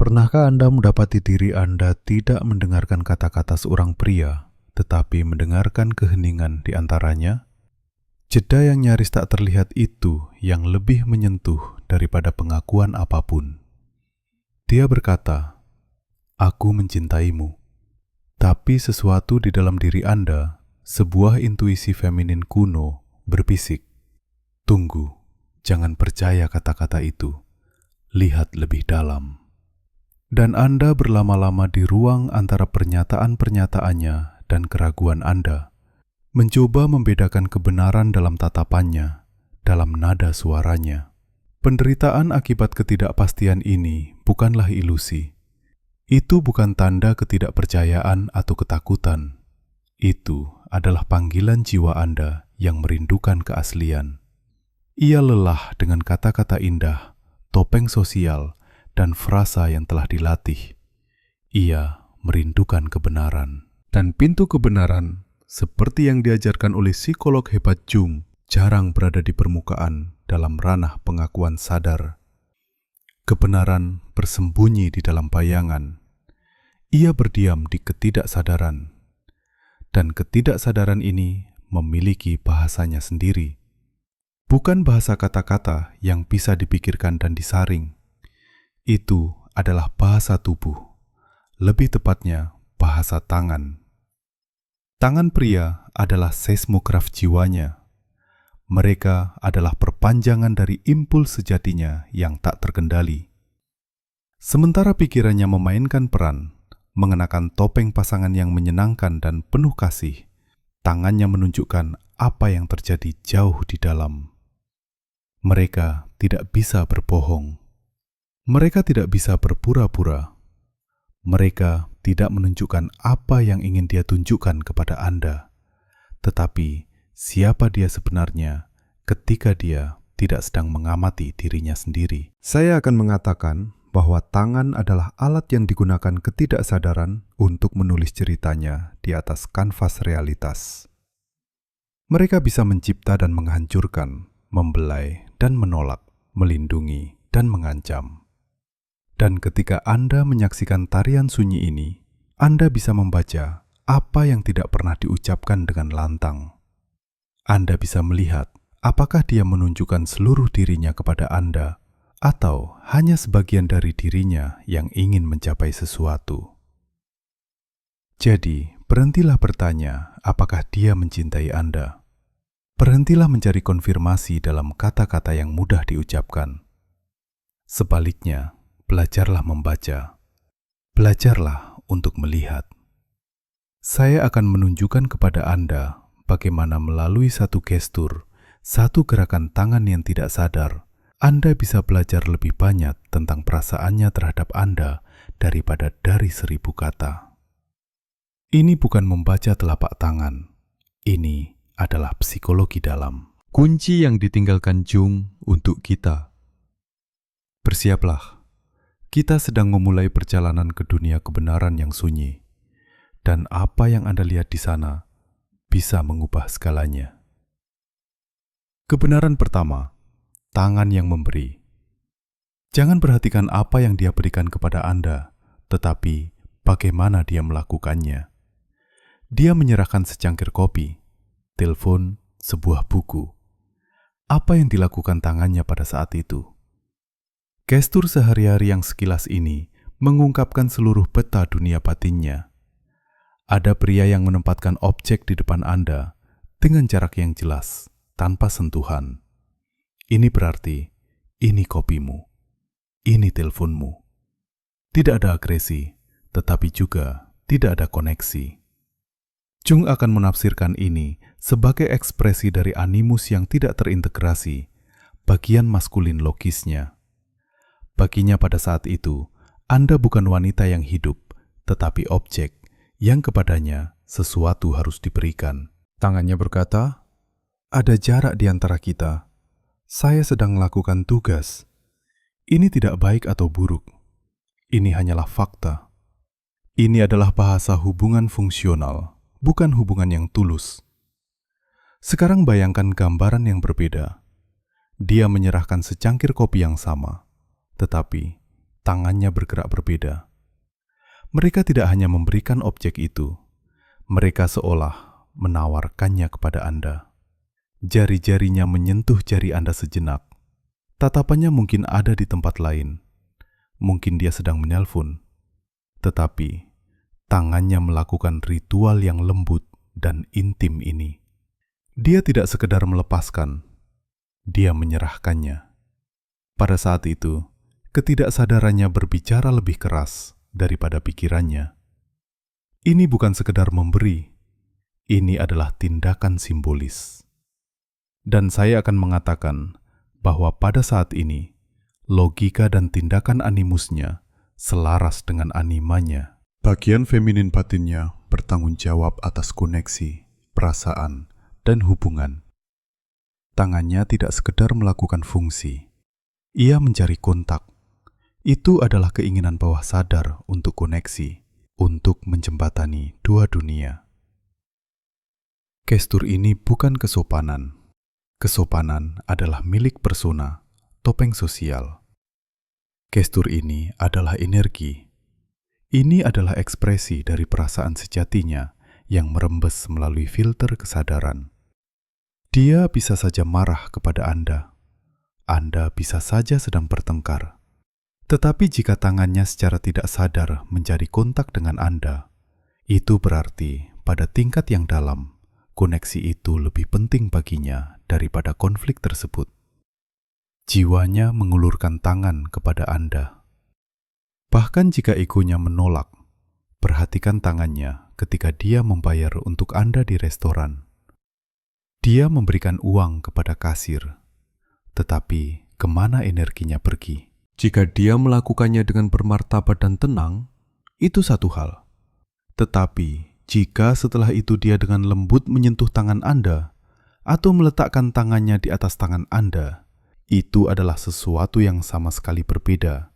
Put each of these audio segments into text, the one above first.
Pernahkah Anda mendapati diri Anda tidak mendengarkan kata-kata seorang pria, tetapi mendengarkan keheningan di antaranya? Jeda yang nyaris tak terlihat itu yang lebih menyentuh daripada pengakuan apapun. Dia berkata, "Aku mencintaimu." Tapi sesuatu di dalam diri Anda, sebuah intuisi feminin kuno, berbisik, "Tunggu, jangan percaya kata-kata itu. Lihat lebih dalam." Dan Anda berlama-lama di ruang antara pernyataan-pernyataannya dan keraguan Anda, mencoba membedakan kebenaran dalam tatapannya, dalam nada suaranya. Penderitaan akibat ketidakpastian ini bukanlah ilusi. Itu bukan tanda ketidakpercayaan atau ketakutan. Itu adalah panggilan jiwa Anda yang merindukan keaslian. Ia lelah dengan kata-kata indah, topeng sosial, dan frasa yang telah dilatih. Ia merindukan kebenaran. Dan pintu kebenaran, seperti yang diajarkan oleh psikolog hebat Jung, jarang berada di permukaan dalam ranah pengakuan sadar. Kebenaran bersembunyi di dalam bayangan. Ia berdiam di ketidaksadaran. Dan ketidaksadaran ini memiliki bahasanya sendiri. Bukan bahasa kata-kata yang bisa dipikirkan dan disaring. Itu adalah bahasa tubuh, lebih tepatnya bahasa tangan. Tangan pria adalah seismograf jiwanya. Mereka adalah perpanjangan dari impuls sejatinya yang tak terkendali. Sementara pikirannya memainkan peran, mengenakan topeng pasangan yang menyenangkan dan penuh kasih, tangannya menunjukkan apa yang terjadi jauh di dalam. Mereka tidak bisa berbohong. Mereka tidak bisa berpura-pura. Mereka tidak menunjukkan apa yang ingin dia tunjukkan kepada Anda, tetapi siapa dia sebenarnya ketika dia tidak sedang mengamati dirinya sendiri. Saya akan mengatakan bahwa tangan adalah alat yang digunakan ketidaksadaran untuk menulis ceritanya di atas kanvas realitas. Mereka bisa mencipta dan menghancurkan, membelai dan menolak, melindungi dan mengancam. Dan ketika Anda menyaksikan tarian sunyi ini, Anda bisa membaca apa yang tidak pernah diucapkan dengan lantang. Anda bisa melihat apakah dia menunjukkan seluruh dirinya kepada Anda, atau hanya sebagian dari dirinya yang ingin mencapai sesuatu. Jadi, berhentilah bertanya apakah dia mencintai Anda. Berhentilah mencari konfirmasi dalam kata-kata yang mudah diucapkan. Sebaliknya, belajarlah membaca. Belajarlah untuk melihat. Saya akan menunjukkan kepada Anda bagaimana melalui satu gestur, satu gerakan tangan yang tidak sadar, Anda bisa belajar lebih banyak tentang perasaannya terhadap Anda daripada dari 1000 kata. Ini bukan membaca telapak tangan. Ini adalah psikologi dalam. Kunci yang ditinggalkan Jung untuk kita. Bersiaplah. Kita sedang memulai perjalanan ke dunia kebenaran yang sunyi, dan apa yang Anda lihat di sana bisa mengubah segalanya. Kebenaran pertama, tangan yang memberi. Jangan perhatikan apa yang dia berikan kepada Anda, tetapi bagaimana dia melakukannya. Dia menyerahkan secangkir kopi, telepon, sebuah buku. Apa yang dilakukan tangannya pada saat itu? Gestur sehari-hari yang sekilas ini mengungkapkan seluruh peta dunia batinnya. Ada pria yang menempatkan objek di depan Anda dengan jarak yang jelas, tanpa sentuhan. Ini berarti, ini kopimu, ini teleponmu. Tidak ada agresi, tetapi juga tidak ada koneksi. Jung akan menafsirkan ini sebagai ekspresi dari animus yang tidak terintegrasi, bagian maskulin logisnya. Baginya pada saat itu, Anda bukan wanita yang hidup, tetapi objek yang kepadanya sesuatu harus diberikan. Tangannya berkata, "Ada jarak di antara kita. Saya sedang melakukan tugas. Ini tidak baik atau buruk. Ini hanyalah fakta." Ini adalah bahasa hubungan fungsional, bukan hubungan yang tulus. Sekarang bayangkan gambaran yang berbeda. Dia menyerahkan secangkir kopi yang sama. Tetapi tangannya bergerak berbeda. Mereka tidak hanya memberikan objek itu, mereka seolah menawarkannya kepada Anda. Jari-jarinya menyentuh jari Anda sejenak. Tatapannya mungkin ada di tempat lain. Mungkin dia sedang menelpon. Tetapi, tangannya melakukan ritual yang lembut dan intim ini. Dia tidak sekedar melepaskan, dia menyerahkannya. Pada saat itu, ketidaksadarannya berbicara lebih keras daripada pikirannya. Ini bukan sekedar memberi, ini adalah tindakan simbolis. Dan saya akan mengatakan bahwa pada saat ini, logika dan tindakan animusnya selaras dengan animanya. Bagian feminin batinnya bertanggung jawab atas koneksi, perasaan, dan hubungan. Tangannya tidak sekedar melakukan fungsi. Ia mencari kontak. Itu adalah keinginan bawah sadar untuk koneksi, untuk menjembatani dua dunia. Gestur ini bukan kesopanan. Kesopanan adalah milik persona, topeng sosial. Gestur ini adalah energi. Ini adalah ekspresi dari perasaan sejatinya yang merembes melalui filter kesadaran. Dia bisa saja marah kepada Anda. Anda bisa saja sedang bertengkar. Tetapi jika tangannya secara tidak sadar menjadi kontak dengan Anda, itu berarti pada tingkat yang dalam, koneksi itu lebih penting baginya daripada konflik tersebut. Jiwanya mengulurkan tangan kepada Anda. Bahkan jika egonya menolak, perhatikan tangannya ketika dia membayar untuk Anda di restoran. Dia memberikan uang kepada kasir, tetapi kemana energinya pergi? Jika dia melakukannya dengan bermartabat dan tenang, itu satu hal. Tetapi jika setelah itu dia dengan lembut menyentuh tangan Anda atau meletakkan tangannya di atas tangan Anda, itu adalah sesuatu yang sama sekali berbeda.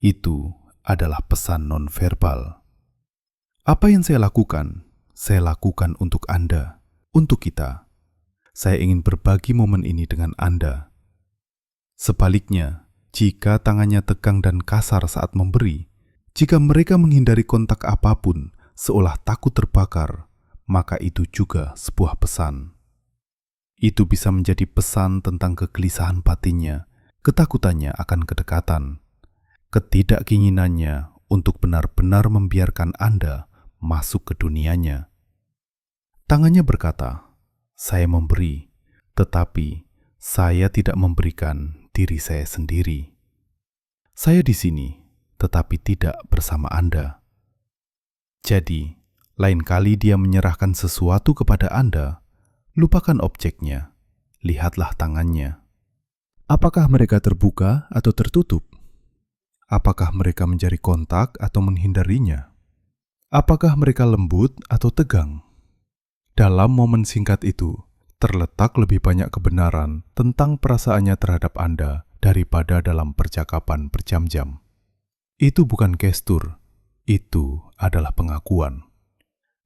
Itu adalah pesan nonverbal. Apa yang saya lakukan untuk Anda, untuk kita. Saya ingin berbagi momen ini dengan Anda. Sebaliknya, jika tangannya tegang dan kasar saat memberi, jika mereka menghindari kontak apapun, seolah takut terbakar, maka itu juga sebuah pesan. Itu bisa menjadi pesan tentang kegelisahan batinnya, ketakutannya akan kedekatan, ketidakinginannya untuk benar-benar membiarkan Anda masuk ke dunianya. Tangannya berkata, "Saya memberi, tetapi saya tidak memberikan diri saya sendiri. Saya di sini, tetapi tidak bersama Anda." Jadi, lain kali dia menyerahkan sesuatu kepada Anda, lupakan objeknya, lihatlah tangannya. Apakah mereka terbuka atau tertutup? Apakah mereka mencari kontak atau menghindarinya? Apakah mereka lembut atau tegang? Dalam momen singkat itu, terletak lebih banyak kebenaran tentang perasaannya terhadap Anda daripada dalam percakapan berjam-jam. Itu bukan gestur. Itu adalah pengakuan.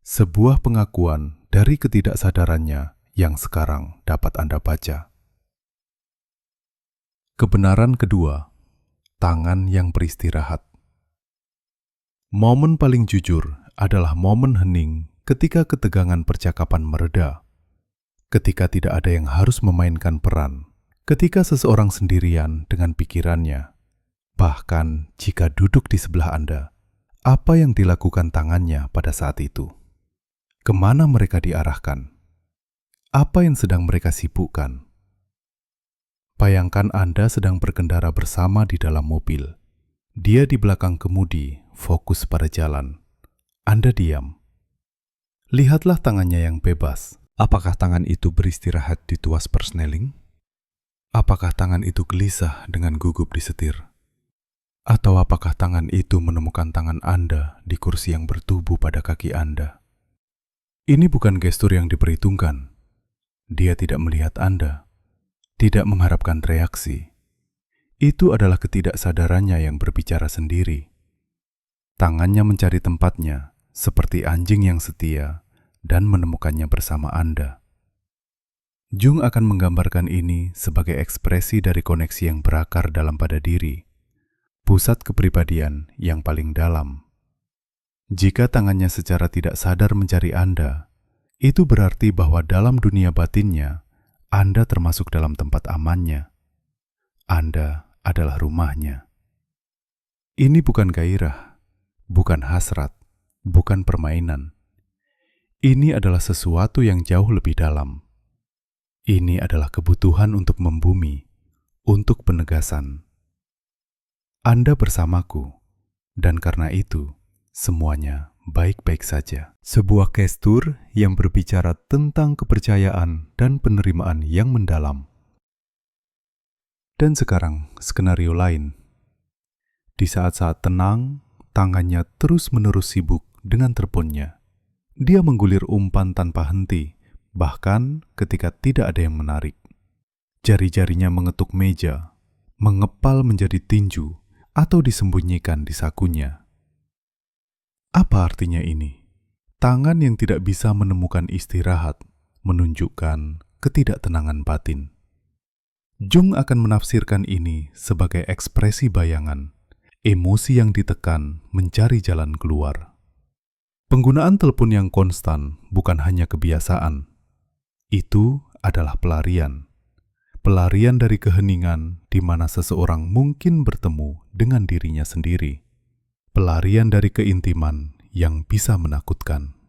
Sebuah pengakuan dari ketidaksadarannya yang sekarang dapat Anda baca. Kebenaran kedua, tangan yang beristirahat. Momen paling jujur adalah momen hening ketika ketegangan percakapan mereda. Ketika tidak ada yang harus memainkan peran. Ketika seseorang sendirian dengan pikirannya. Bahkan jika duduk di sebelah Anda. Apa yang dilakukan tangannya pada saat itu? Kemana mereka diarahkan? Apa yang sedang mereka sibukkan? Bayangkan Anda sedang berkendara bersama di dalam mobil. Dia di belakang kemudi, fokus pada jalan. Anda diam. Lihatlah tangannya yang bebas. Apakah tangan itu beristirahat di tuas persneling? Apakah tangan itu gelisah dengan gugup di setir? Atau apakah tangan itu menemukan tangan Anda di kursi yang bertubuh pada kaki Anda? Ini bukan gestur yang diperhitungkan. Dia tidak melihat Anda, tidak mengharapkan reaksi. Itu adalah ketidaksadarannya yang berbicara sendiri. Tangannya mencari tempatnya, seperti anjing yang setia, dan menemukannya bersama Anda. Jung akan menggambarkan ini sebagai ekspresi dari koneksi yang berakar dalam pada diri. pusat kepribadian yang paling dalam. Jika tangannya secara tidak sadar mencari Anda, itu berarti bahwa dalam dunia batinnya, Anda termasuk dalam tempat amannya. Anda adalah rumahnya. Ini bukan gairah, bukan hasrat, bukan permainan. Ini adalah sesuatu yang jauh lebih dalam. Ini adalah kebutuhan untuk membumi, untuk penegasan. Anda bersamaku, dan karena itu, semuanya baik-baik saja. Sebuah gestur yang berbicara tentang kepercayaan dan penerimaan yang mendalam. Dan sekarang, skenario lain. Di saat-saat tenang, tangannya terus-menerus sibuk dengan teleponnya. Dia menggulir umpan tanpa henti, bahkan ketika tidak ada yang menarik. Jari-jarinya mengetuk meja, mengepal menjadi tinju, atau disembunyikan di sakunya. Apa artinya ini? Tangan yang tidak bisa menemukan istirahat, menunjukkan ketidaktenangan batin. Jung akan menafsirkan ini sebagai ekspresi bayangan, emosi yang ditekan mencari jalan keluar. Penggunaan telepon yang konstan bukan hanya kebiasaan. Itu adalah pelarian. Pelarian dari keheningan di mana seseorang mungkin bertemu dengan dirinya sendiri. Pelarian dari keintiman yang bisa menakutkan.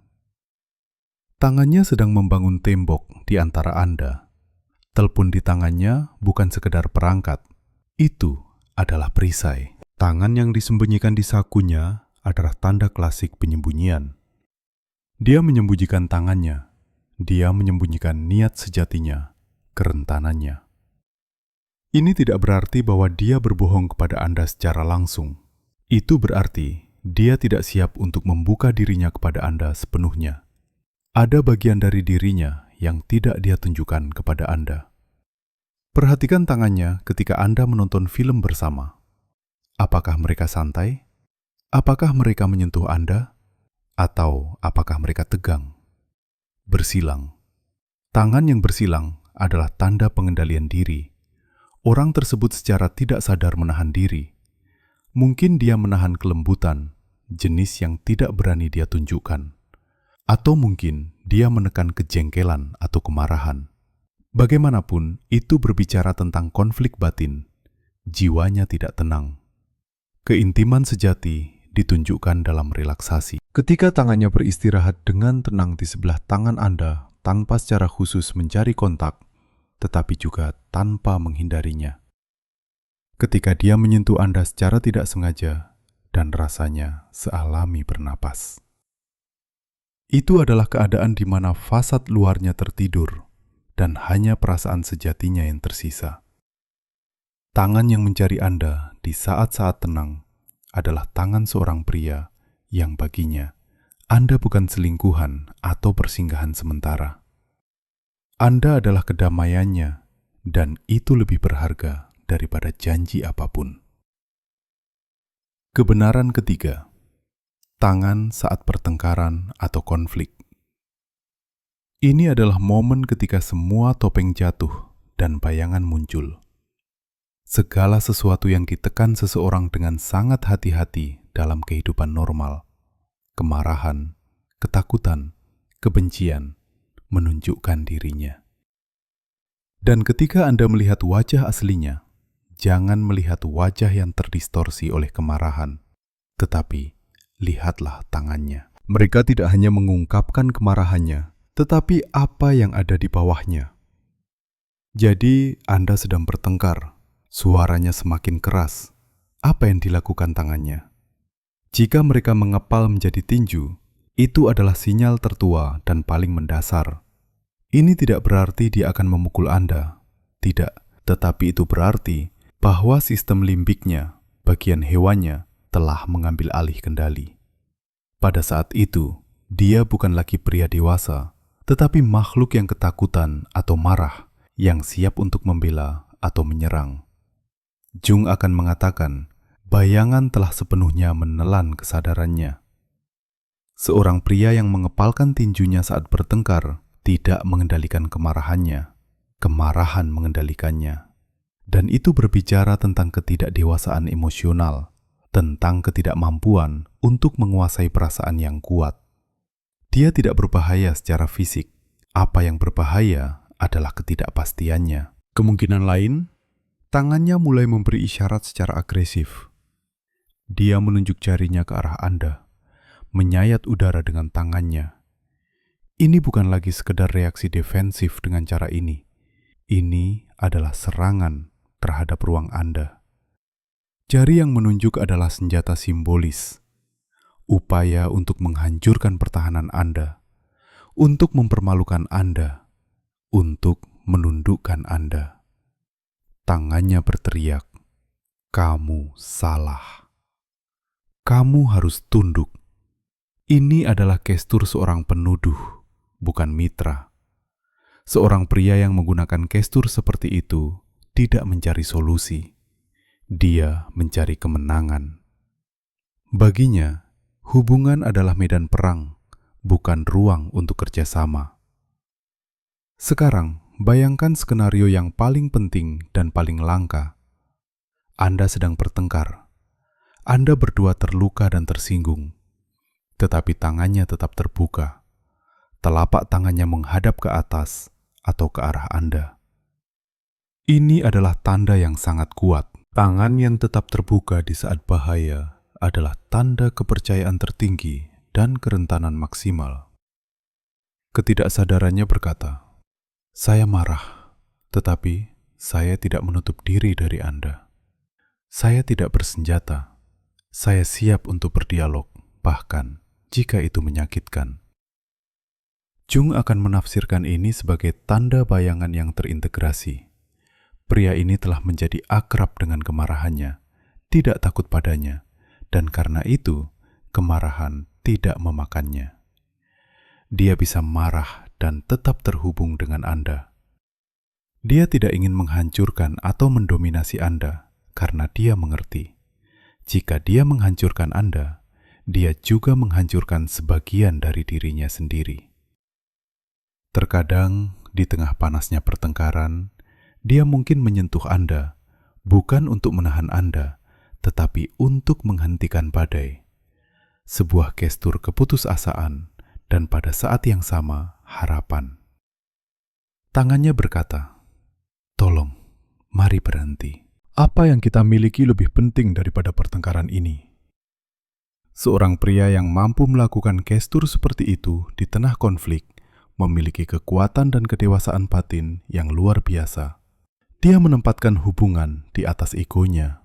Tangannya sedang membangun tembok di antara Anda. Telepon di tangannya bukan sekedar perangkat. Itu adalah perisai. Tangan yang disembunyikan di sakunya adalah tanda klasik penyembunyian. Dia menyembunyikan tangannya. Dia menyembunyikan niat sejatinya, kerentanannya. Ini tidak berarti bahwa dia berbohong kepada Anda secara langsung. Itu berarti dia tidak siap untuk membuka dirinya kepada Anda sepenuhnya. Ada bagian dari dirinya yang tidak dia tunjukkan kepada Anda. Perhatikan tangannya ketika Anda menonton film bersama. Apakah mereka santai? Apakah mereka menyentuh Anda? Atau apakah mereka tegang? Bersilang. Tangan yang bersilang adalah tanda pengendalian diri. Orang tersebut secara tidak sadar menahan diri. Mungkin dia menahan kelembutan, jenis yang tidak berani dia tunjukkan. Atau mungkin dia menekan kejengkelan atau kemarahan. Bagaimanapun, itu berbicara tentang konflik batin. Jiwanya tidak tenang. Keintiman sejati ditunjukkan dalam relaksasi. Ketika tangannya beristirahat dengan tenang di sebelah tangan Anda tanpa secara khusus mencari kontak, tetapi juga tanpa menghindarinya. Ketika dia menyentuh Anda secara tidak sengaja dan rasanya sealami bernapas. Itu adalah keadaan di mana fasad luarnya tertidur dan hanya perasaan sejatinya yang tersisa. Tangan yang mencari Anda di saat-saat tenang adalah tangan seorang pria yang baginya Anda bukan selingkuhan atau persinggahan sementara. Anda adalah kedamaiannya, dan itu lebih berharga daripada janji apapun. Kebenaran ketiga, tangan saat pertengkaran atau konflik. Ini adalah momen ketika semua topeng jatuh dan bayangan muncul. Segala sesuatu yang ditekan seseorang dengan sangat hati-hati dalam kehidupan normal, kemarahan, ketakutan, kebencian, menunjukkan dirinya. Dan ketika Anda melihat wajah aslinya, jangan melihat wajah yang terdistorsi oleh kemarahan, tetapi lihatlah tangannya. Mereka tidak hanya mengungkapkan kemarahannya, tetapi apa yang ada di bawahnya. Jadi Anda sedang bertengkar, suaranya semakin keras. Apa yang dilakukan tangannya? Jika mereka mengepal menjadi tinju, itu adalah sinyal tertua dan paling mendasar. Ini tidak berarti dia akan memukul Anda. Tidak, tetapi itu berarti bahwa sistem limbiknya, bagian hewannya, telah mengambil alih kendali. Pada saat itu, dia bukan lagi pria dewasa, tetapi makhluk yang ketakutan atau marah, yang siap untuk membela atau menyerang. Jung akan mengatakan, bayangan telah sepenuhnya menelan kesadarannya. Seorang pria yang mengepalkan tinjunya saat bertengkar tidak mengendalikan kemarahannya. Kemarahan mengendalikannya. Dan itu berbicara tentang ketidakdewasaan emosional, tentang ketidakmampuan untuk menguasai perasaan yang kuat. Dia tidak berbahaya secara fisik. Apa yang berbahaya adalah ketidakpastiannya. Kemungkinan lain, tangannya mulai memberi isyarat secara agresif. Dia menunjuk jarinya ke arah Anda, menyayat udara dengan tangannya. Ini bukan lagi sekedar reaksi defensif dengan cara ini. Ini adalah serangan terhadap ruang Anda. Jari yang menunjuk adalah senjata simbolis, upaya untuk menghancurkan pertahanan Anda, untuk mempermalukan Anda, untuk menundukkan Anda. Tangannya berteriak, "Kamu salah. Kamu harus tunduk." Ini adalah gestur seorang penuduh, bukan mitra. Seorang pria yang menggunakan gestur seperti itu tidak mencari solusi. Dia mencari kemenangan. Baginya, hubungan adalah medan perang, bukan ruang untuk kerjasama. Sekarang, bayangkan skenario yang paling penting dan paling langka. Anda sedang bertengkar. Anda berdua terluka dan tersinggung. Tetapi tangannya tetap terbuka. Telapak tangannya menghadap ke atas atau ke arah Anda. Ini adalah tanda yang sangat kuat. Tangan yang tetap terbuka di saat bahaya adalah tanda kepercayaan tertinggi dan kerentanan maksimal. Ketidaksadarannya berkata, "Saya marah, tetapi saya tidak menutup diri dari Anda. Saya tidak bersenjata. Saya siap untuk berdialog, bahkan jika itu menyakitkan." Jung akan menafsirkan ini sebagai tanda bayangan yang terintegrasi. Pria ini telah menjadi akrab dengan kemarahannya, tidak takut padanya, dan karena itu, kemarahan tidak memakannya. Dia bisa marah dan tetap terhubung dengan Anda. Dia tidak ingin menghancurkan atau mendominasi Anda, karena dia mengerti. Jika dia menghancurkan Anda, dia juga menghancurkan sebagian dari dirinya sendiri. Terkadang, di tengah panasnya pertengkaran, dia mungkin menyentuh Anda, bukan untuk menahan Anda, tetapi untuk menghentikan badai. Sebuah gestur keputusasaan, dan pada saat yang sama, harapan. Tangannya berkata, "Tolong, mari berhenti. Apa yang kita miliki lebih penting daripada pertengkaran ini?" Seorang pria yang mampu melakukan gestur seperti itu di tengah konflik memiliki kekuatan dan kedewasaan batin yang luar biasa. Dia menempatkan hubungan di atas egonya.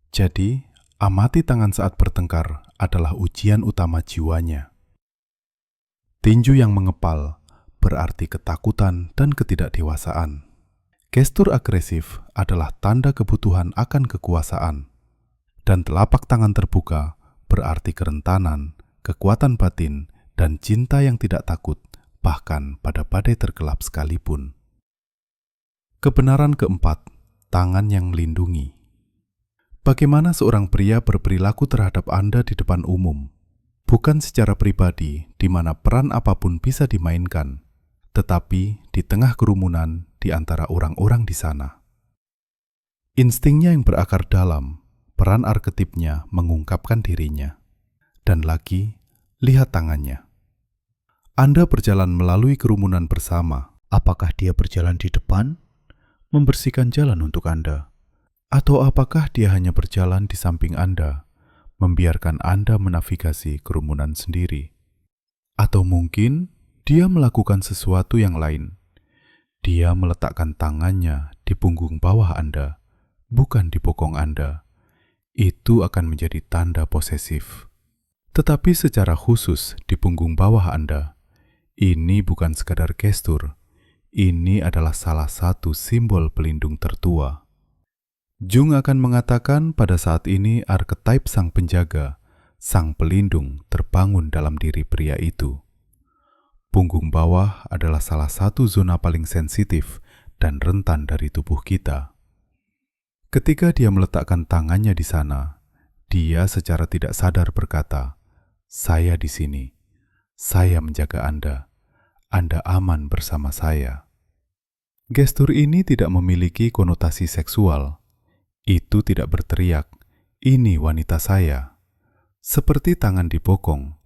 Jadi, amati tangan saat bertengkar adalah ujian utama jiwanya. Tinju yang mengepal berarti ketakutan dan ketidakdewasaan. Gestur agresif adalah tanda kebutuhan akan kekuasaan. Dan telapak tangan terbuka berarti kerentanan, kekuatan batin, dan cinta yang tidak takut, bahkan pada badai tergelap sekalipun. Kebenaran keempat, tangan yang melindungi. Bagaimana seorang pria berperilaku terhadap Anda di depan umum? Bukan secara pribadi, di mana peran apapun bisa dimainkan, tetapi di tengah kerumunan di antara orang-orang di sana. Instingnya yang berakar dalam, peran arketipnya mengungkapkan dirinya. Dan lagi, lihat tangannya. Anda berjalan melalui kerumunan bersama. Apakah dia berjalan di depan? Membersihkan jalan untuk Anda? Atau apakah dia hanya berjalan di samping Anda, membiarkan Anda menavigasi kerumunan sendiri? Atau mungkin dia melakukan sesuatu yang lain. Dia meletakkan tangannya di punggung bawah Anda, bukan di bokong Anda. Itu akan menjadi tanda posesif. Tetapi secara khusus di punggung bawah Anda, ini bukan sekadar gestur. Ini adalah salah satu simbol pelindung tertua. Jung akan mengatakan pada saat ini arketip sang penjaga, sang pelindung terbangun dalam diri pria itu. Punggung bawah adalah salah satu zona paling sensitif dan rentan dari tubuh kita. Ketika dia meletakkan tangannya di sana, dia secara tidak sadar berkata, "Saya di sini. Saya menjaga Anda. Anda aman bersama saya." Gestur ini tidak memiliki konotasi seksual. Itu tidak berteriak, "Ini wanita saya." Seperti tangan dipokong,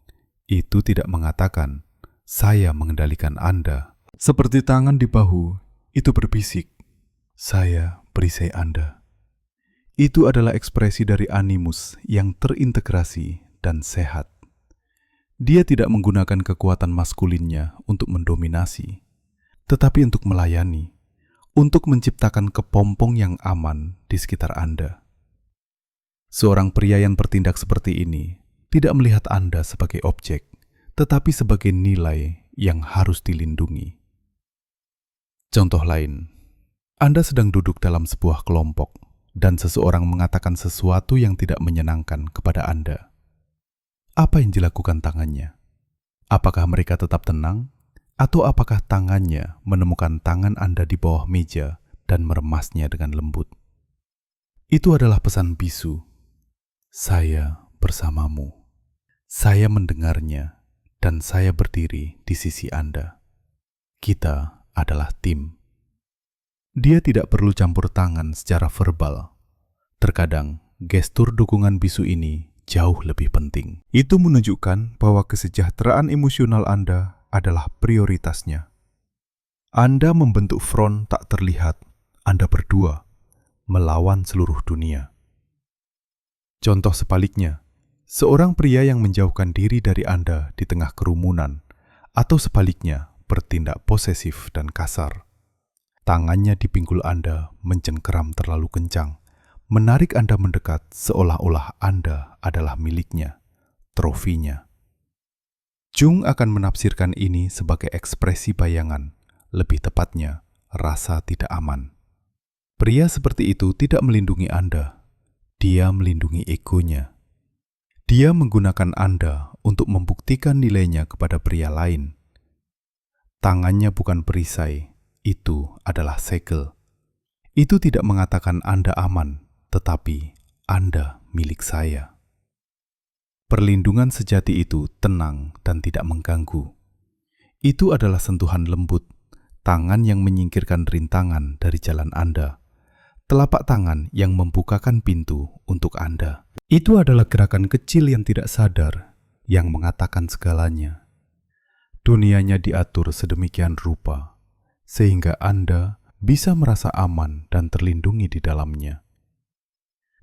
itu tidak mengatakan, "Saya mengendalikan Anda." Seperti tangan di bahu, itu berbisik, "Saya perisai Anda." Itu adalah ekspresi dari animus yang terintegrasi dan sehat. Dia tidak menggunakan kekuatan maskulinnya untuk mendominasi, tetapi untuk melayani, untuk menciptakan kepompong yang aman di sekitar Anda. Seorang pria yang bertindak seperti ini tidak melihat Anda sebagai objek, tetapi sebagai nilai yang harus dilindungi. Contoh lain, Anda sedang duduk dalam sebuah kelompok dan seseorang mengatakan sesuatu yang tidak menyenangkan kepada Anda. Apa yang dilakukan tangannya? Apakah mereka tetap tenang? Atau apakah tangannya menemukan tangan Anda di bawah meja dan meremasnya dengan lembut? Itu adalah pesan bisu. Saya bersamamu. Saya mendengarnya dan saya berdiri di sisi Anda. Kita adalah tim. Dia tidak perlu campur tangan secara verbal. Terkadang, gestur dukungan bisu ini jauh lebih penting. Itu menunjukkan bahwa kesejahteraan emosional Anda adalah prioritasnya. Anda membentuk front tak terlihat, Anda berdua, melawan seluruh dunia. Contoh sebaliknya, seorang pria yang menjauhkan diri dari Anda di tengah kerumunan, atau sebaliknya bertindak posesif dan kasar. Tangannya di pinggul Anda mencengkeram terlalu kencang, menarik Anda mendekat seolah-olah Anda adalah miliknya, trofinya. Jung akan menafsirkan ini sebagai ekspresi bayangan, lebih tepatnya, rasa tidak aman. Pria seperti itu tidak melindungi Anda, dia melindungi egonya. Dia menggunakan Anda untuk membuktikan nilainya kepada pria lain. Tangannya bukan perisai, itu adalah segel. Itu tidak mengatakan Anda aman, tetapi Anda milik saya. Perlindungan sejati itu tenang dan tidak mengganggu. Itu adalah sentuhan lembut, tangan yang menyingkirkan rintangan dari jalan Anda, telapak tangan yang membukakan pintu untuk Anda. Itu adalah gerakan kecil yang tidak sadar, yang mengatakan segalanya. Dunianya diatur sedemikian rupa, sehingga Anda bisa merasa aman dan terlindungi di dalamnya.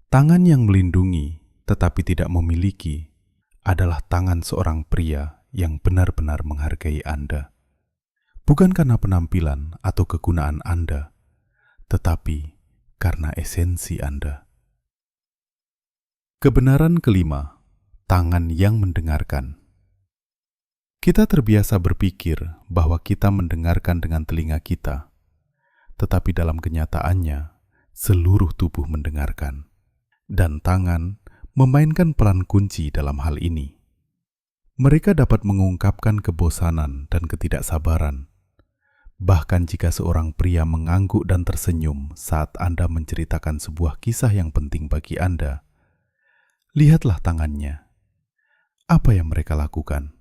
Tangan yang melindungi, tetapi tidak memiliki, adalah tangan seorang pria yang benar-benar menghargai Anda. Bukan karena penampilan atau kegunaan Anda, tetapi karena esensi Anda. Kebenaran kelima, tangan yang mendengarkan. Kita terbiasa berpikir bahwa kita mendengarkan dengan telinga kita, tetapi dalam kenyataannya, seluruh tubuh mendengarkan, dan tangan memainkan peran kunci dalam hal ini. Mereka dapat mengungkapkan kebosanan dan ketidaksabaran. Bahkan jika seorang pria mengangguk dan tersenyum saat Anda menceritakan sebuah kisah yang penting bagi Anda, lihatlah tangannya. Apa yang mereka lakukan?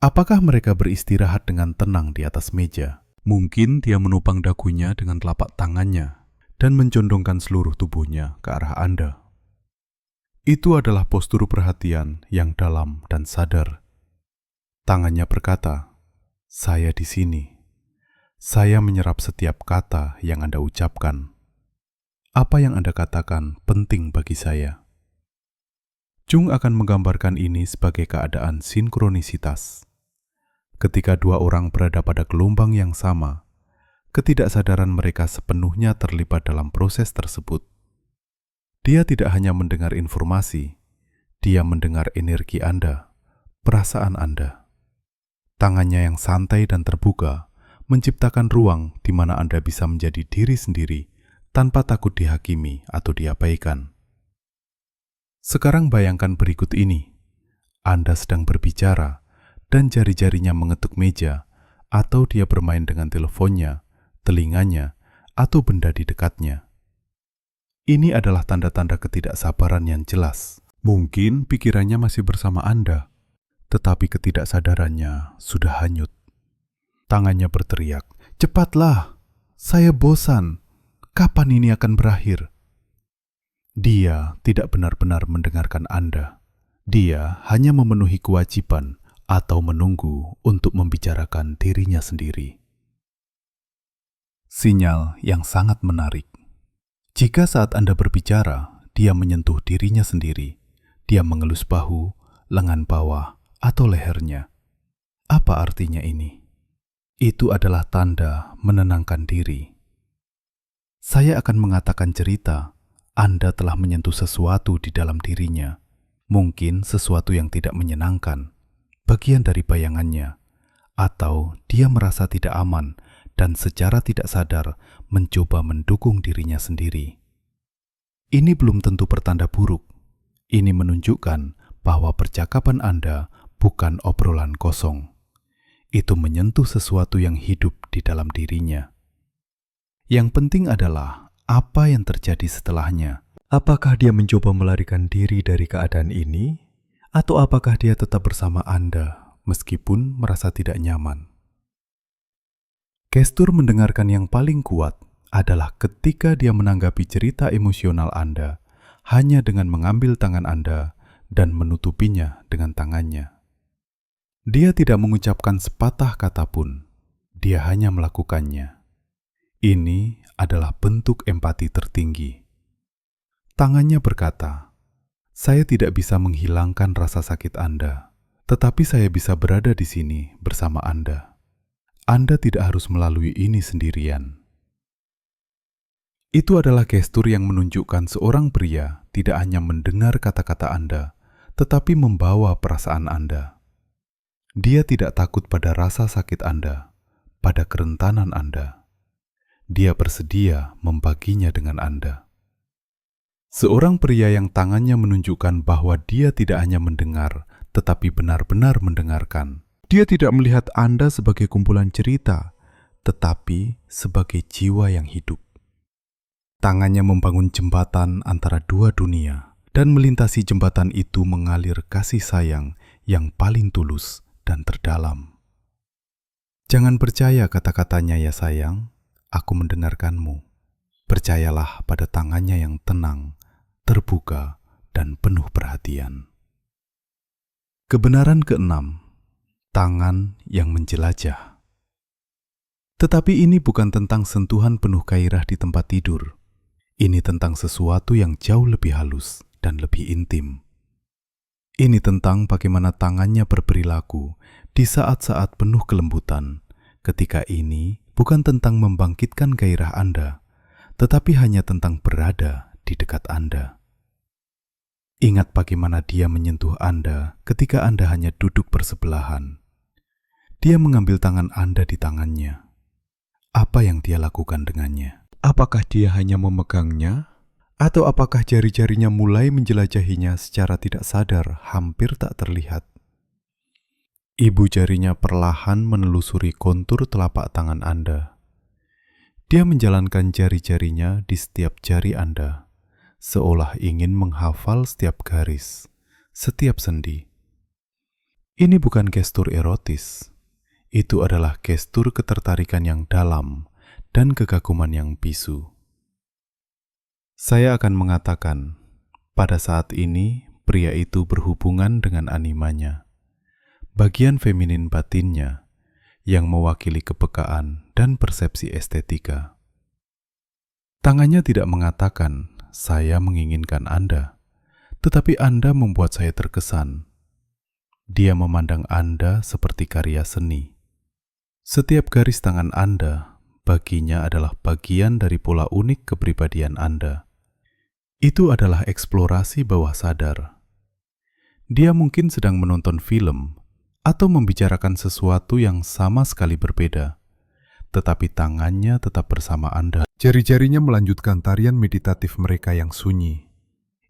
Apakah mereka beristirahat dengan tenang di atas meja? Mungkin dia menopang dagunya dengan telapak tangannya dan mencondongkan seluruh tubuhnya ke arah Anda. Itu adalah postur perhatian yang dalam dan sadar. Tangannya berkata, "Saya di sini. Saya menyerap setiap kata yang Anda ucapkan. Apa yang Anda katakan penting bagi saya." Jung akan menggambarkan ini sebagai keadaan sinkronisitas. Ketika dua orang berada pada gelombang yang sama, ketidaksadaran mereka sepenuhnya terlibat dalam proses tersebut. Dia tidak hanya mendengar informasi, dia mendengar energi Anda, perasaan Anda. Tangannya yang santai dan terbuka menciptakan ruang di mana Anda bisa menjadi diri sendiri tanpa takut dihakimi atau diabaikan. Sekarang bayangkan berikut ini. Anda sedang berbicara dan jari-jarinya mengetuk meja, atau dia bermain dengan teleponnya, telinganya, atau benda di dekatnya. Ini adalah tanda-tanda ketidaksabaran yang jelas. Mungkin pikirannya masih bersama Anda, tetapi ketidaksadarannya sudah hanyut. Tangannya berteriak, "Cepatlah! Saya bosan. Kapan ini akan berakhir? Dia tidak benar-benar mendengarkan Anda. Dia hanya memenuhi kewajiban atau menunggu untuk membicarakan dirinya sendiri. Sinyal yang sangat menarik. Jika saat Anda berbicara, dia menyentuh dirinya sendiri, dia mengelus bahu, lengan bawah, atau lehernya. Apa artinya ini? Itu adalah tanda menenangkan diri. Saya akan mengatakan cerita, Anda telah menyentuh sesuatu di dalam dirinya. Mungkin sesuatu yang tidak menyenangkan, bagian dari bayangannya, atau dia merasa tidak aman dan secara tidak sadar mencoba mendukung dirinya sendiri. Ini belum tentu pertanda buruk. Ini menunjukkan bahwa percakapan Anda bukan obrolan kosong. Itu menyentuh sesuatu yang hidup di dalam dirinya. Yang penting adalah apa yang terjadi setelahnya. Apakah dia mencoba melarikan diri dari keadaan ini? Atau apakah dia tetap bersama Anda meskipun merasa tidak nyaman? Gestur mendengarkan yang paling kuat adalah ketika dia menanggapi cerita emosional Anda hanya dengan mengambil tangan Anda dan menutupinya dengan tangannya. Dia tidak mengucapkan sepatah kata pun, dia hanya melakukannya. Ini adalah bentuk empati tertinggi. Tangannya berkata, "Saya tidak bisa menghilangkan rasa sakit Anda, tetapi saya bisa berada di sini bersama Anda. Anda tidak harus melalui ini sendirian." Itu adalah gestur yang menunjukkan seorang pria tidak hanya mendengar kata-kata Anda, tetapi membawa perasaan Anda. Dia tidak takut pada rasa sakit Anda, pada kerentanan Anda. Dia bersedia membaginya dengan Anda. Seorang pria yang tangannya menunjukkan bahwa dia tidak hanya mendengar, tetapi benar-benar mendengarkan. Dia tidak melihat Anda sebagai kumpulan cerita, tetapi sebagai jiwa yang hidup. Tangannya membangun jembatan antara dua dunia, dan melintasi jembatan itu mengalir kasih sayang yang paling tulus dan terdalam. Jangan percaya kata-katanya, "Ya sayang, aku mendengarkanmu." Percayalah pada tangannya yang tenang, terbuka, dan penuh perhatian. Kebenaran keenam, tangan yang menjelajah. Tetapi ini bukan tentang sentuhan penuh gairah di tempat tidur. Ini tentang sesuatu yang jauh lebih halus dan lebih intim. Ini tentang bagaimana tangannya berperilaku di saat-saat penuh kelembutan. Ketika ini bukan tentang membangkitkan gairah Anda, tetapi hanya tentang berada di dekat Anda. Ingat bagaimana dia menyentuh Anda ketika Anda hanya duduk bersebelahan. Dia mengambil tangan Anda di tangannya. Apa yang dia lakukan dengannya? Apakah dia hanya memegangnya? Atau apakah jari-jarinya mulai menjelajahinya secara tidak sadar, hampir tak terlihat? Ibu jarinya perlahan menelusuri kontur telapak tangan Anda. Dia menjalankan jari-jarinya di setiap jari Anda, seolah ingin menghafal setiap garis, setiap sendi. Ini bukan gestur erotis. Itu adalah gestur ketertarikan yang dalam dan kekaguman yang bisu. Saya akan mengatakan, pada saat ini pria itu berhubungan dengan animanya, bagian feminin batinnya yang mewakili kepekaan dan persepsi estetika. Tangannya tidak mengatakan, "Saya menginginkan Anda," tetapi Anda membuat saya terkesan. Dia memandang Anda seperti karya seni. Setiap garis tangan Anda baginya adalah bagian dari pola unik kepribadian Anda. Itu adalah eksplorasi bawah sadar. Dia mungkin sedang menonton film atau membicarakan sesuatu yang sama sekali berbeda, tetapi tangannya tetap bersama Anda. Jari-jarinya melanjutkan tarian meditatif mereka yang sunyi.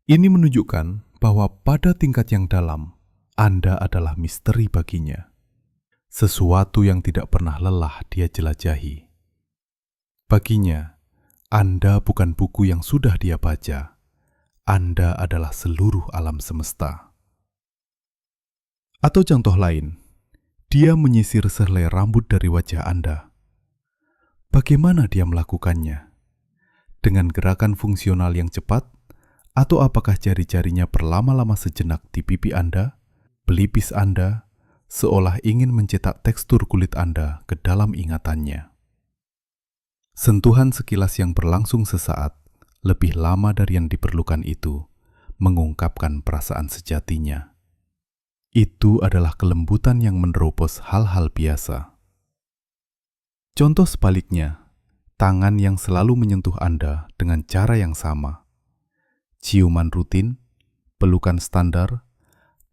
Ini menunjukkan bahwa pada tingkat yang dalam, Anda adalah misteri baginya. Sesuatu yang tidak pernah lelah dia jelajahi. Baginya, Anda bukan buku yang sudah dia baca. Anda adalah seluruh alam semesta. Atau contoh lain, dia menyisir sehelai rambut dari wajah Anda. Bagaimana dia melakukannya? Dengan gerakan fungsional yang cepat, atau apakah jari-jarinya berlama-lama sejenak di pipi Anda, pelipis Anda, seolah ingin mencetak tekstur kulit Anda ke dalam ingatannya? Sentuhan sekilas yang berlangsung sesaat, lebih lama dari yang diperlukan itu, mengungkapkan perasaan sejatinya. Itu adalah kelembutan yang menerobos hal-hal biasa. Contoh sebaliknya, tangan yang selalu menyentuh Anda dengan cara yang sama. Ciuman rutin, pelukan standar,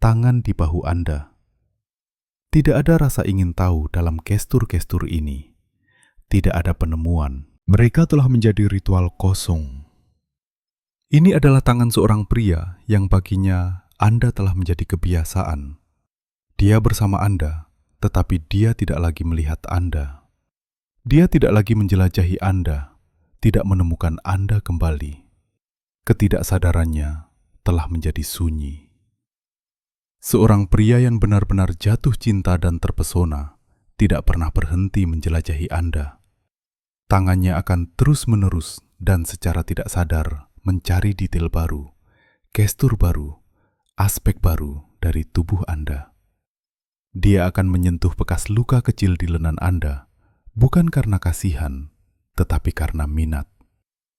tangan di bahu Anda. Tidak ada rasa ingin tahu dalam gestur-gestur ini. Tidak ada penemuan. Mereka telah menjadi ritual kosong. Ini adalah tangan seorang pria yang baginya Anda telah menjadi kebiasaan. Dia bersama Anda, tetapi dia tidak lagi melihat Anda. Dia tidak lagi menjelajahi Anda, tidak menemukan Anda kembali. Ketidaksadarannya telah menjadi sunyi. Seorang pria yang benar-benar jatuh cinta dan terpesona tidak pernah berhenti menjelajahi Anda. Tangannya akan terus-menerus dan secara tidak sadar mencari detail baru, gestur baru, aspek baru dari tubuh Anda. Dia akan menyentuh bekas luka kecil di lengan Anda, bukan karena kasihan, tetapi karena minat.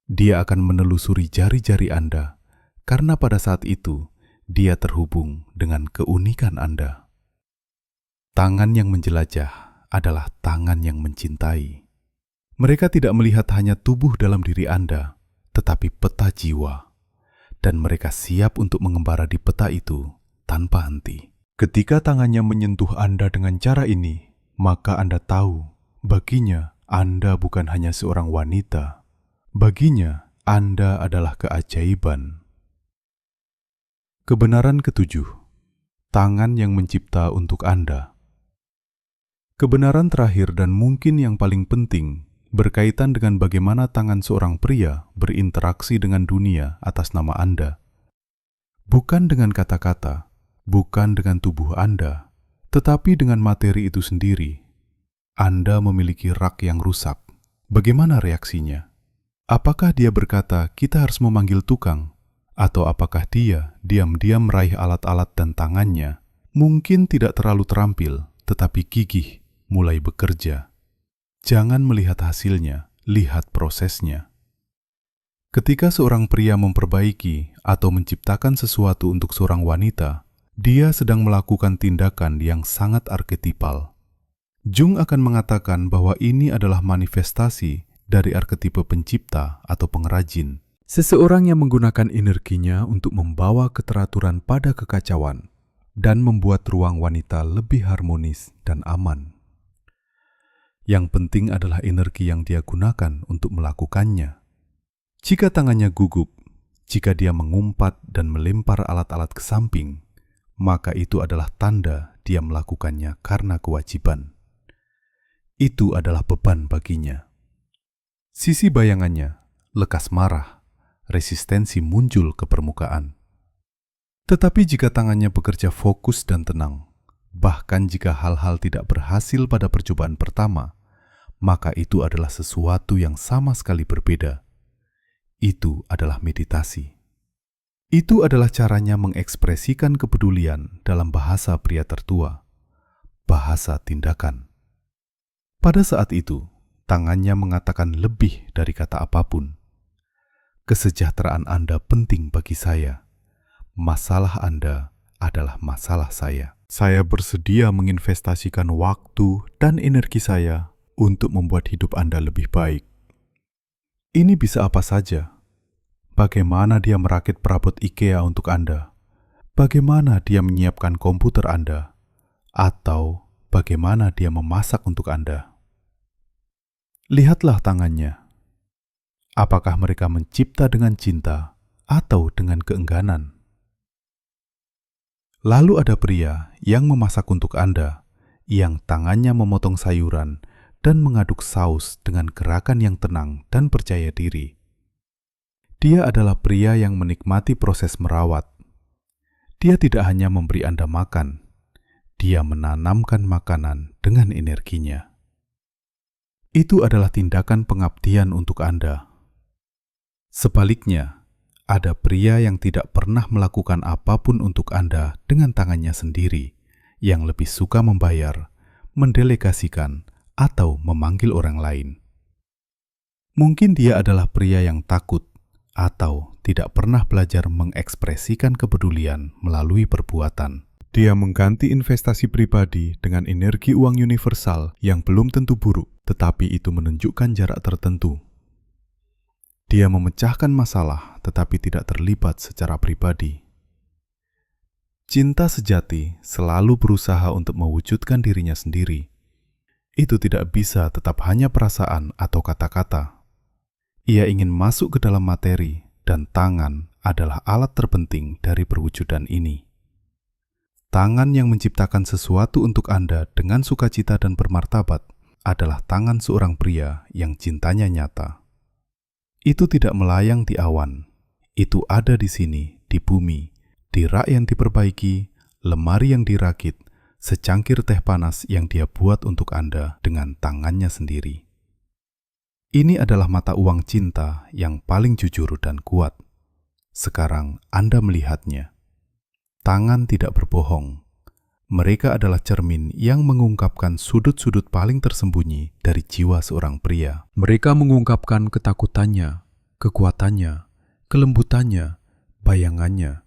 Dia akan menelusuri jari-jari Anda, karena pada saat itu dia terhubung dengan keunikan Anda. Tangan yang menjelajah adalah tangan yang mencintai. Mereka tidak melihat hanya tubuh dalam diri Anda, tetapi peta jiwa. Dan mereka siap untuk mengembara di peta itu tanpa henti. Ketika tangannya menyentuh Anda dengan cara ini, maka Anda tahu, baginya Anda bukan hanya seorang wanita. Baginya, Anda adalah keajaiban. Kebenaran ketujuh, tangan yang mencipta untuk Anda. Kebenaran terakhir dan mungkin yang paling penting berkaitan dengan bagaimana tangan seorang pria berinteraksi dengan dunia atas nama Anda. Bukan dengan kata-kata, bukan dengan tubuh Anda, tetapi dengan materi itu sendiri. Anda memiliki rak yang rusak. Bagaimana reaksinya? Apakah dia berkata, kita harus memanggil tukang? Atau apakah dia diam-diam meraih alat-alat dan tangannya, mungkin tidak terlalu terampil, tetapi gigih, mulai bekerja? Jangan melihat hasilnya, lihat prosesnya. Ketika seorang pria memperbaiki atau menciptakan sesuatu untuk seorang wanita, dia sedang melakukan tindakan yang sangat arketipal. Jung akan mengatakan bahwa ini adalah manifestasi dari arketipe pencipta atau pengrajin. Seseorang yang menggunakan energinya untuk membawa keteraturan pada kekacauan dan membuat ruang wanita lebih harmonis dan aman. Yang penting adalah energi yang dia gunakan untuk melakukannya. Jika tangannya gugup, jika dia mengumpat dan melempar alat-alat ke samping, maka itu adalah tanda dia melakukannya karena kewajiban. Itu adalah beban baginya. Sisi bayangannya, lekas marah, resistensi muncul ke permukaan. Tetapi jika tangannya bekerja fokus dan tenang, bahkan jika hal-hal tidak berhasil pada percobaan pertama, maka itu adalah sesuatu yang sama sekali berbeda. Itu adalah meditasi. Itu adalah caranya mengekspresikan kepedulian dalam bahasa pria tertua, bahasa tindakan. Pada saat itu, tangannya mengatakan lebih dari kata apapun. Kesejahteraan Anda penting bagi saya. Masalah Anda adalah masalah saya. Saya bersedia menginvestasikan waktu dan energi saya untuk membuat hidup Anda lebih baik. Ini bisa apa saja. Bagaimana dia merakit perabot IKEA untuk Anda? Bagaimana dia menyiapkan komputer Anda? Atau bagaimana dia memasak untuk Anda? Lihatlah tangannya. Apakah mereka mencipta dengan cinta atau dengan keengganan? Lalu ada pria yang memasak untuk Anda, yang tangannya memotong sayuran dan mengaduk saus dengan gerakan yang tenang dan percaya diri. Dia adalah pria yang menikmati proses merawat. Dia tidak hanya memberi Anda makan, dia menanamkan makanan dengan energinya. Itu adalah tindakan pengabdian untuk Anda. Sebaliknya, ada pria yang tidak pernah melakukan apapun untuk Anda dengan tangannya sendiri, yang lebih suka membayar, mendelegasikan, atau memanggil orang lain. Mungkin dia adalah pria yang takut atau tidak pernah belajar mengekspresikan kepedulian melalui perbuatan. Dia mengganti investasi pribadi dengan energi uang universal yang belum tentu buruk, tetapi itu menunjukkan jarak tertentu. Dia memecahkan masalah tetapi tidak terlibat secara pribadi. Cinta sejati selalu berusaha untuk mewujudkan dirinya sendiri. Itu tidak bisa tetap hanya perasaan atau kata-kata. Ia ingin masuk ke dalam materi, dan tangan adalah alat terpenting dari perwujudan ini. Tangan yang menciptakan sesuatu untuk Anda dengan sukacita dan bermartabat adalah tangan seorang pria yang cintanya nyata. Itu tidak melayang di awan. Itu ada di sini, di bumi, di rak yang diperbaiki, lemari yang dirakit, secangkir teh panas yang dia buat untuk Anda dengan tangannya sendiri. Ini adalah mata uang cinta yang paling jujur dan kuat. Sekarang Anda melihatnya. Tangan tidak berbohong. Mereka adalah cermin yang mengungkapkan sudut-sudut paling tersembunyi dari jiwa seorang pria. Mereka mengungkapkan ketakutannya, kekuatannya, kelembutannya, bayangannya.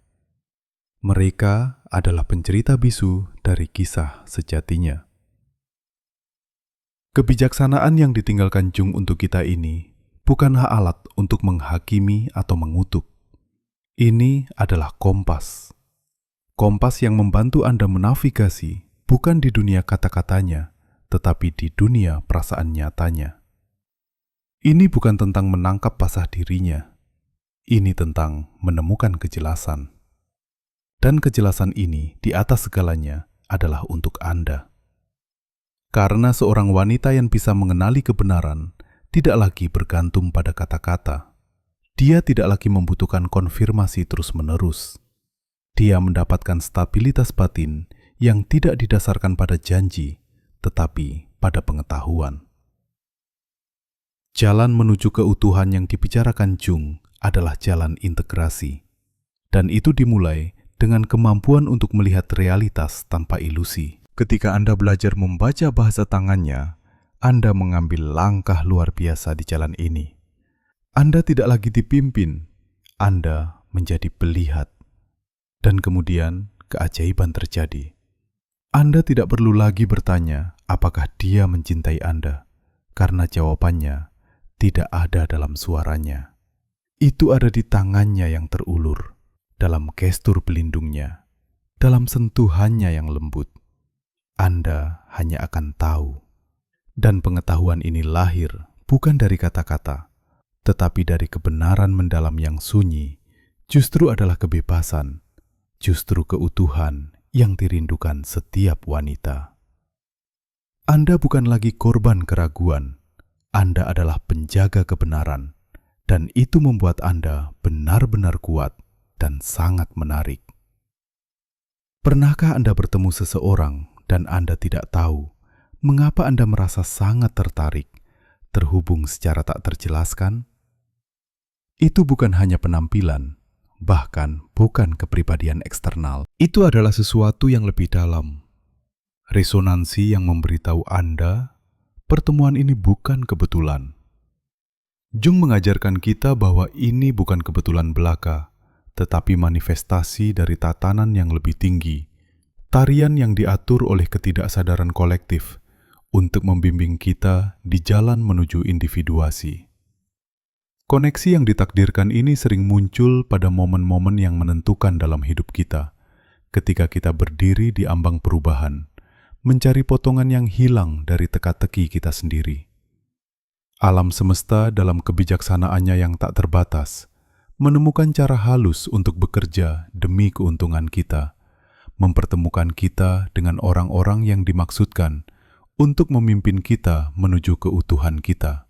Mereka adalah pencerita bisu dari kisah sejatinya. Kebijaksanaan yang ditinggalkan Jung untuk kita ini bukanlah alat untuk menghakimi atau mengutuk. Ini adalah kompas. Kompas yang membantu Anda menavigasi bukan di dunia kata-katanya, tetapi di dunia perasaan nyatanya. Ini bukan tentang menangkap basah dirinya. Ini tentang menemukan kejelasan. Dan kejelasan ini di atas segalanya adalah untuk Anda. Karena seorang wanita yang bisa mengenali kebenaran tidak lagi bergantung pada kata-kata. Dia tidak lagi membutuhkan konfirmasi terus-menerus. Dia mendapatkan stabilitas batin yang tidak didasarkan pada janji, tetapi pada pengetahuan. Jalan menuju keutuhan yang dibicarakan Jung adalah jalan integrasi. Dan itu dimulai dengan kemampuan untuk melihat realitas tanpa ilusi. Ketika Anda belajar membaca bahasa tangannya, Anda mengambil langkah luar biasa di jalan ini. Anda tidak lagi dipimpin, Anda menjadi pelihat. Dan kemudian keajaiban terjadi. Anda tidak perlu lagi bertanya apakah dia mencintai Anda, karena jawabannya tidak ada dalam suaranya. Itu ada di tangannya yang terulur, dalam gestur pelindungnya, dalam sentuhannya yang lembut. Anda hanya akan tahu. Dan pengetahuan ini lahir bukan dari kata-kata, tetapi dari kebenaran mendalam yang sunyi, justru adalah kebebasan, justru keutuhan yang dirindukan setiap wanita. Anda bukan lagi korban keraguan, Anda adalah penjaga kebenaran, dan itu membuat Anda benar-benar kuat dan sangat menarik. Pernahkah Anda bertemu seseorang dan Anda tidak tahu mengapa Anda merasa sangat tertarik, terhubung secara tak terjelaskan? Itu bukan hanya penampilan, bahkan bukan kepribadian eksternal. Itu adalah sesuatu yang lebih dalam. Resonansi yang memberitahu Anda, pertemuan ini bukan kebetulan. Jung mengajarkan kita bahwa ini bukan kebetulan belaka, tetapi manifestasi dari tatanan yang lebih tinggi, tarian yang diatur oleh ketidaksadaran kolektif untuk membimbing kita di jalan menuju individuasi. Koneksi yang ditakdirkan ini sering muncul pada momen-momen yang menentukan dalam hidup kita, ketika kita berdiri di ambang perubahan, mencari potongan yang hilang dari teka-teki kita sendiri. Alam semesta dalam kebijaksanaannya yang tak terbatas, menemukan cara halus untuk bekerja demi keuntungan kita, mempertemukan kita dengan orang-orang yang dimaksudkan untuk memimpin kita menuju keutuhan kita.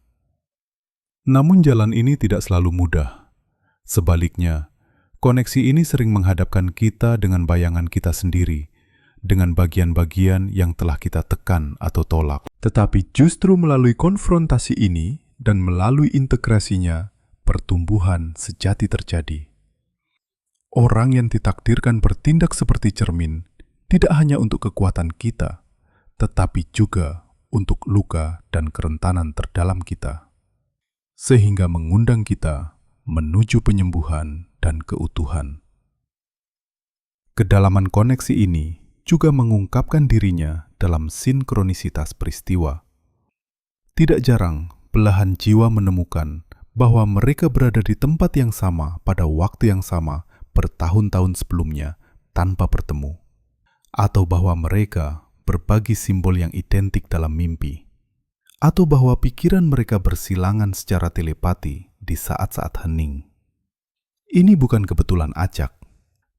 Namun jalan ini tidak selalu mudah. Sebaliknya, koneksi ini sering menghadapkan kita dengan bayangan kita sendiri dengan bagian-bagian yang telah kita tekan atau tolak. Tetapi justru melalui konfrontasi ini dan melalui integrasinya, pertumbuhan sejati terjadi. Orang yang ditakdirkan bertindak seperti cermin tidak hanya untuk kekuatan kita, tetapi juga untuk luka dan kerentanan terdalam kita, sehingga mengundang kita menuju penyembuhan dan keutuhan. Kedalaman koneksi ini juga mengungkapkan dirinya dalam sinkronisitas peristiwa. Tidak jarang, belahan jiwa menemukan bahwa mereka berada di tempat yang sama pada waktu yang sama bertahun-tahun sebelumnya tanpa bertemu, atau bahwa mereka berbagi simbol yang identik dalam mimpi, atau bahwa pikiran mereka bersilangan secara telepati di saat-saat hening. Ini bukan kebetulan acak.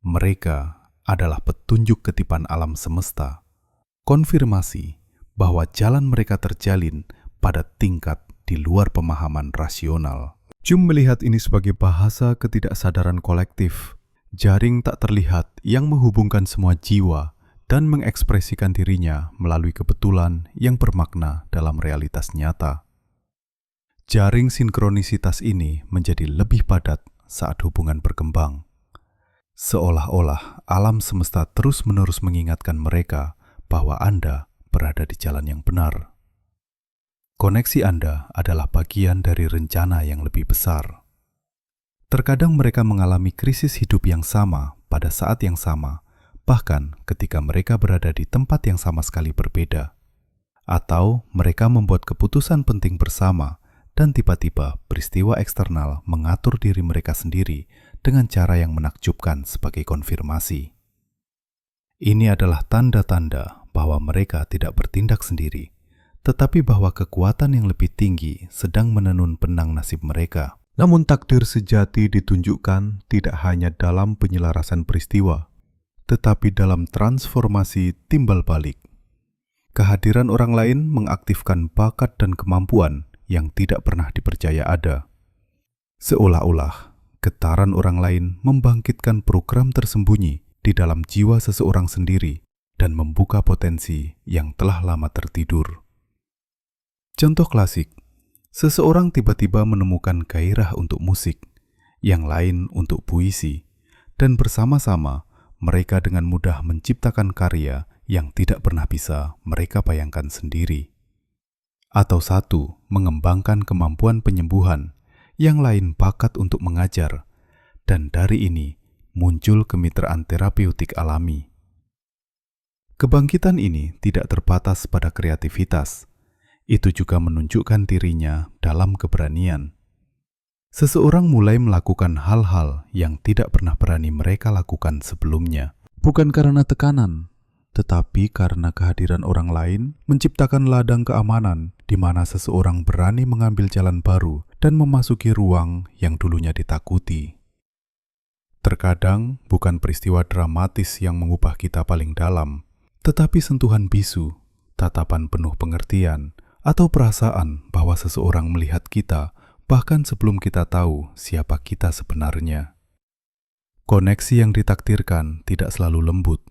Mereka adalah petunjuk ketipan alam semesta, konfirmasi bahwa jalan mereka terjalin pada tingkat di luar pemahaman rasional. Jung melihat ini sebagai bahasa ketidaksadaran kolektif, jaring tak terlihat yang menghubungkan semua jiwa dan mengekspresikan dirinya melalui kebetulan yang bermakna dalam realitas nyata. Jaring sinkronisitas ini menjadi lebih padat saat hubungan berkembang. Seolah-olah alam semesta terus-menerus mengingatkan mereka bahwa Anda berada di jalan yang benar. Koneksi Anda adalah bagian dari rencana yang lebih besar. Terkadang mereka mengalami krisis hidup yang sama pada saat yang sama, bahkan ketika mereka berada di tempat yang sama sekali berbeda. Atau mereka membuat keputusan penting bersama dan tiba-tiba peristiwa eksternal mengatur diri mereka sendiri dengan cara yang menakjubkan sebagai konfirmasi. Ini adalah tanda-tanda bahwa mereka tidak bertindak sendiri, tetapi bahwa kekuatan yang lebih tinggi sedang menenun benang nasib mereka. Namun takdir sejati ditunjukkan tidak hanya dalam penyelarasan peristiwa, tetapi dalam transformasi timbal balik. Kehadiran orang lain mengaktifkan bakat dan kemampuan yang tidak pernah dipercaya ada. Seolah-olah getaran orang lain membangkitkan program tersembunyi di dalam jiwa seseorang sendiri dan membuka potensi yang telah lama tertidur. Contoh klasik, seseorang tiba-tiba menemukan gairah untuk musik, yang lain untuk puisi, dan bersama-sama mereka dengan mudah menciptakan karya yang tidak pernah bisa mereka bayangkan sendiri. Atau satu mengembangkan kemampuan penyembuhan, yang lain bakat untuk mengajar, dan dari ini muncul kemitraan terapeutik alami. Kebangkitan ini tidak terbatas pada kreativitas. Itu juga menunjukkan dirinya dalam keberanian. Seseorang mulai melakukan hal-hal yang tidak pernah berani mereka lakukan sebelumnya. Bukan karena tekanan, tetapi karena kehadiran orang lain menciptakan ladang keamanan di mana seseorang berani mengambil jalan baru dan memasuki ruang yang dulunya ditakuti. Terkadang bukan peristiwa dramatis yang mengubah kita paling dalam, tetapi sentuhan bisu, tatapan penuh pengertian, atau perasaan bahwa seseorang melihat kita bahkan sebelum kita tahu siapa kita sebenarnya. Koneksi yang ditakdirkan tidak selalu lembut.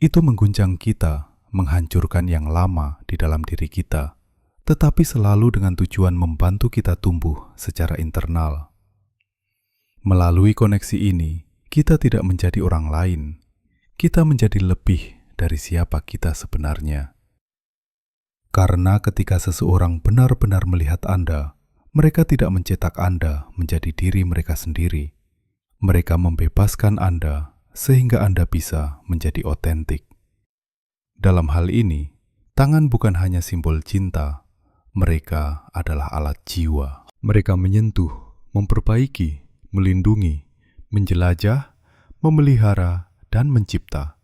Itu mengguncang kita, menghancurkan yang lama di dalam diri kita, tetapi selalu dengan tujuan membantu kita tumbuh secara internal. Melalui koneksi ini, kita tidak menjadi orang lain. Kita menjadi lebih dari siapa kita sebenarnya. Karena ketika seseorang benar-benar melihat Anda, mereka tidak mencetak Anda menjadi diri mereka sendiri. Mereka membebaskan Anda sehingga Anda bisa menjadi otentik. Dalam hal ini, tangan bukan hanya simbol cinta, mereka adalah alat jiwa. Mereka menyentuh, memperbaiki, melindungi, menjelajah, memelihara, dan mencipta.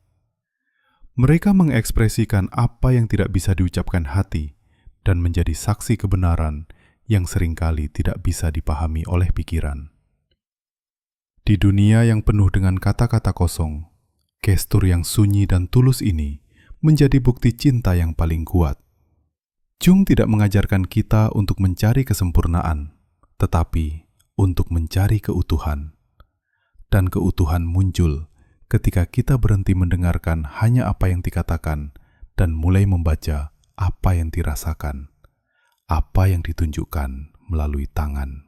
Mereka mengekspresikan apa yang tidak bisa diucapkan hati dan menjadi saksi kebenaran yang seringkali tidak bisa dipahami oleh pikiran. Di dunia yang penuh dengan kata-kata kosong, gestur yang sunyi dan tulus ini menjadi bukti cinta yang paling kuat. Jung tidak mengajarkan kita untuk mencari kesempurnaan, tetapi untuk mencari keutuhan. Dan keutuhan muncul ketika kita berhenti mendengarkan hanya apa yang dikatakan dan mulai membaca apa yang dirasakan, apa yang ditunjukkan melalui tangan.